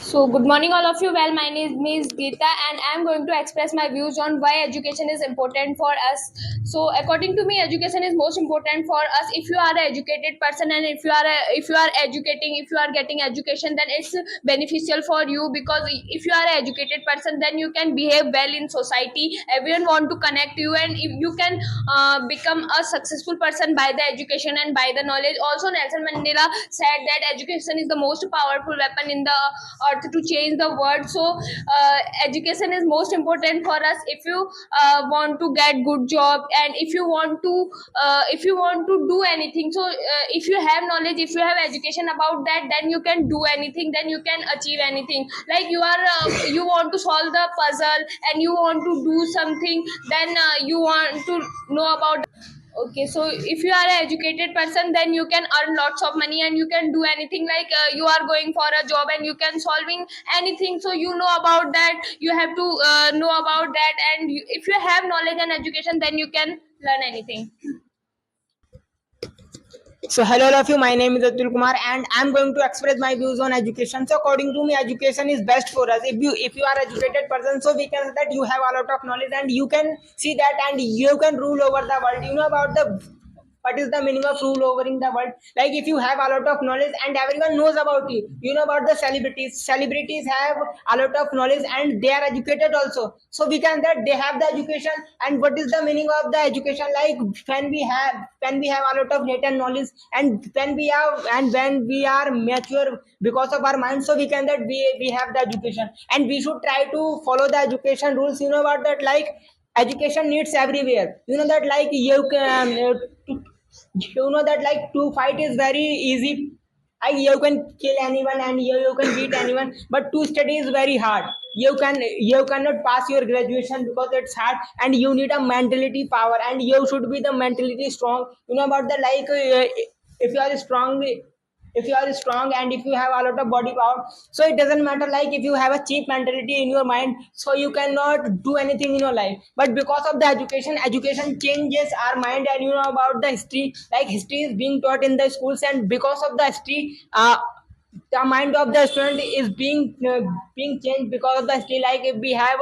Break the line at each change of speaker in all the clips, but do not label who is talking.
So, good morning, all of you. Well, my name is Geeta, and I'm going to express my views on why education is important for us. So, according to me, education is most important for us. If you are an educated person, and if you are educating, if you are getting education, then it's beneficial for you, because if you are an educated person, then you can behave well in society. Everyone want to connect you, and if you can become a successful person by the education and by the knowledge. Also, Nelson Mandela said that education is the most powerful weapon in the earth to change the world. So education is most important for us. If you want to get good job, and if you want to do anything, so if you have knowledge, if you have education about that, then you can do anything, then you can achieve anything. Like you want to solve the puzzle, and you want to do something, then you want to know about. Okay, so if you are an educated person, then you can earn lots of money, and you can do anything. Like you are going for a job, and you can solving anything, so you know about that. You have to know about that, and if you have knowledge and education, then you can learn anything.
So hello all of you, my name is Atul Kumar and I'm going to express my views on education. So according to me, education is best for us. If you are educated person, so we can say that you have a lot of knowledge and you can see that and you can rule over the world. You know about the what is the meaning of rule over in the world. Like if you have a lot of knowledge and everyone knows about you, you know about the celebrities have a lot of knowledge and they are educated also, so we can that they have the education. And what is the meaning of the education? Like when we have a lot of latent knowledge, and when we are mature because of our mind, so we can that we have the education and we should try to follow the education rules. You know about that, like education needs everywhere. You know that, like you know that, like to fight is very easy. You can kill anyone and you can beat anyone, but to study is very hard. You cannot pass your graduation because it's hard, and you need a mentality power, and you should be the mentality strong. You know about the, like if you are strong, if you are strong and if you have a lot of body power, so it doesn't matter. Like if you have a cheap mentality in your mind, so you cannot do anything in your life. But because of the education changes our mind. And you know about the history, like history is being taught in the schools, and because of the history, the mind of the student is being changed because of the history. Like if we have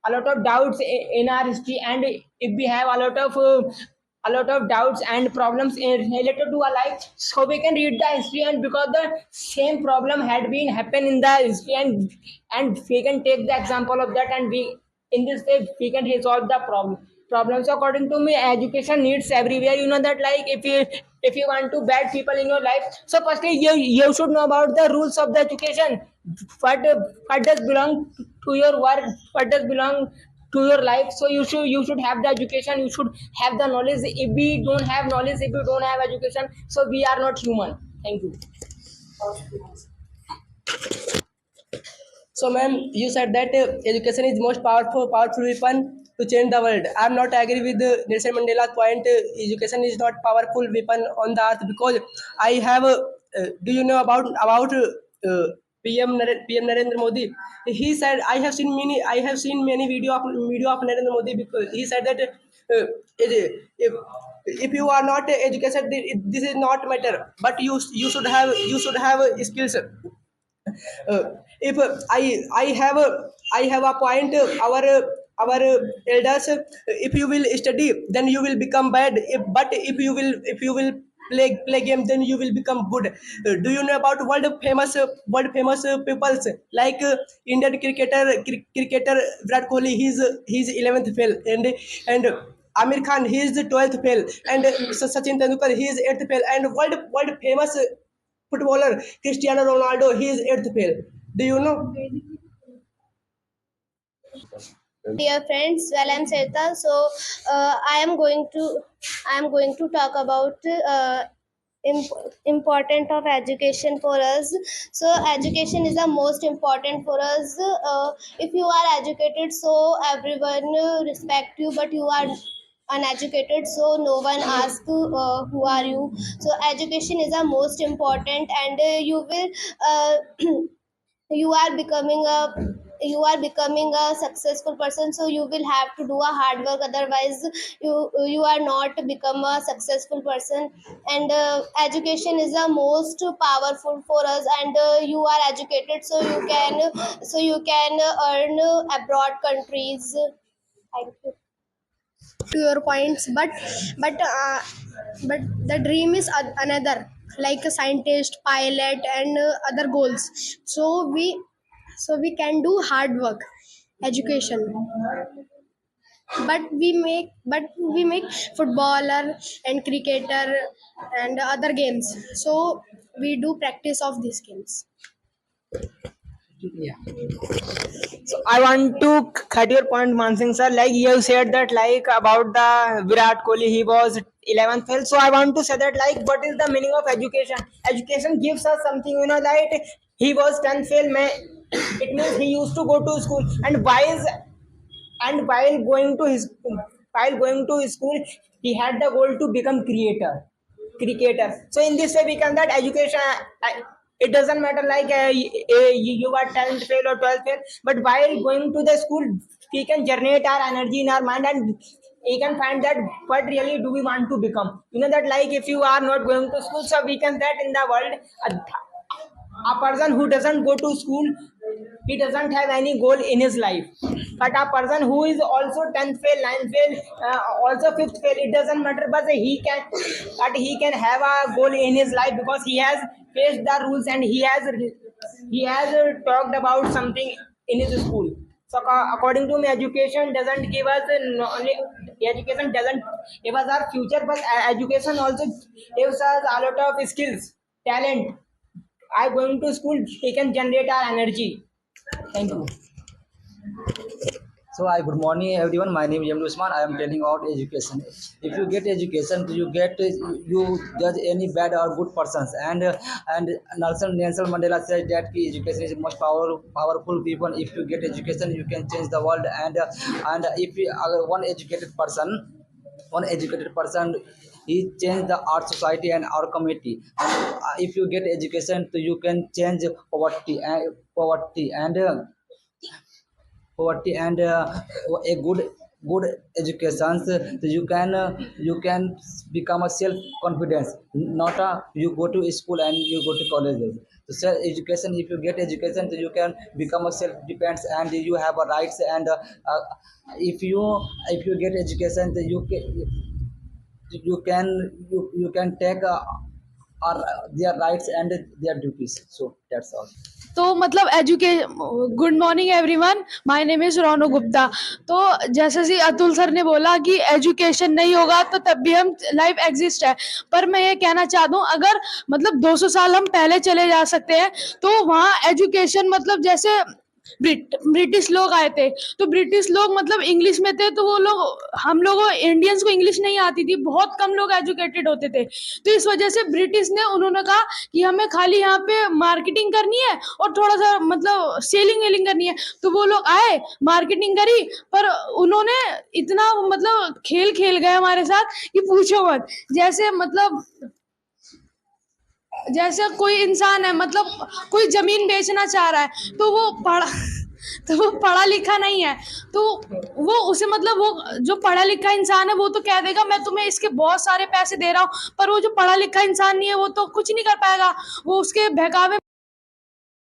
a lot of doubts in our history, and if we have a lot of doubts and problems related to our life, so we can read the history, and because the same problem had been happen in the history, and we can take the example of that, and we in this way we can resolve the problems. According to me, education needs everywhere. You know that, like if you want to bad people in your life, so firstly you should know about the rules of the education. What does belong to your work, what does belong to your life. So you should have the education, you should have the knowledge. If we don't have knowledge, if we don't have education, so we are not human. Thank you.
So, ma'am, you said that education is most powerful weapon to change the world. I'm not agree with Nelson Mandela's point. Education is not powerful weapon on the earth because I have. Do you know about PM Narendra Modi? He said I have seen many video of Narendra Modi, because he said that if you are not educated, this is not matter. But you should have skills. If I have a point. Our elders, if you will study, then you will become bad. If you will play game, then you will become good. Do you know about world famous peoples, like Indian cricketer Virat Kohli? He's 11th fail, and Amir Khan, he is the 12th fail, and Sachin Tendulkar, he is 8th fail, and world famous footballer Cristiano Ronaldo, he is 8th fail. Do you know?
Dear friends, well, I'm Seta. So I am going to talk about important of education for us. So education is the most important for us. If you are educated, so everyone respect you, but you are uneducated, so no one asks who are you. So education is the most important, and you will you are becoming a you are becoming a successful person, so you will have to do a hard work, otherwise you are not become a successful person. And education is the most powerful for us, and you are educated, so you can earn abroad countries. Thank you. To your points, but the dream is another, like a scientist, pilot, and other goals. So we can do hard work, education, but we make footballer and cricketer and other games, so we do practice of these games.
Yeah. So I want to cut your point, Mansingh sir. Like you said that like about the Virat Kohli, he was 11th fail. So I want to say that like what is the meaning of education? Education gives us something, like he was 10th fail. It means he used to go to school, and while going to his school, he had the goal to become cricketer. So in this way we can that education, it doesn't matter like you are 10th fail or 12th fail, but while going to the school we can generate our energy in our mind, and we can find that what really do we want to become. That like if you are not going to school, so we can that in the world, a person who doesn't go to school, he doesn't have any goal in his life. But a person who is also 10th fail, 9th fail, also 5th fail, it doesn't matter, but he can have a goal in his life, because he has faced the rules, and he has talked about something in his school. So according to me, education doesn't give us only education doesn't give us our future, but education also gives us a lot of skills, talent. I going to school, he can generate our energy. Thank you.
So, hi, good morning, everyone. My name is Yamdu Usman. I am telling about education. If you get education, you judge any bad or good persons. And Nelson Mandela said that education is the most powerful weapon. If you get education, you can change the world. And if you are one educated person, he changed the our society and our community. And if you get education, so you can change poverty and a good education, so you can become a self confidence, not a you go to school and you go to colleges. So self education, if you get education, so you can become a self dependence, and you have a rights. And if you get education, so you can take their rights and their duties. So that's all.
तो मतलब good morning everyone, my name is Rono Gupta. तो जैसे कि Atul sir ने बोला कि education नहीं होगा तो तब भी हम लाइफ एग्जिस्ट है, पर मैं ये कहना चाहता हूँ, अगर मतलब 200 साल हम पहले चले जा सकते हैं, तो वहाँ एजुकेशन मतलब जैसे ब्रिटिश लोग आए थे, तो ब्रिटिश लोग मतलब इंग्लिश में थे, तो वो लोग हम लोगों इंडियंस को इंग्लिश नहीं आती थी, बहुत कम लोग एजुकेटेड होते थे। तो इस वजह से ब्रिटिश ने उन्होंने कहा कि हमें खाली यहाँ पे मार्केटिंग करनी है और थोड़ा सा मतलब सेलिंग वेलिंग करनी है। तो वो लोग आए, मार्केटिंग करी, पर उन्होंने इतना मतलब खेल खेल गए हमारे साथ कि पूछो मत। जैसे कोई इंसान है, मतलब कोई जमीन बेचना चाह रहा है, तो वो पढ़ा लिखा नहीं है, तो वो उसे मतलब वो जो पढ़ा लिखा इंसान है वो तो कह देगा मैं तुम्हें इसके बहुत सारे पैसे दे रहा हूँ, पर वो जो पढ़ा लिखा इंसान नहीं है वो तो कुछ नहीं कर पाएगा, वो उसके बहकावे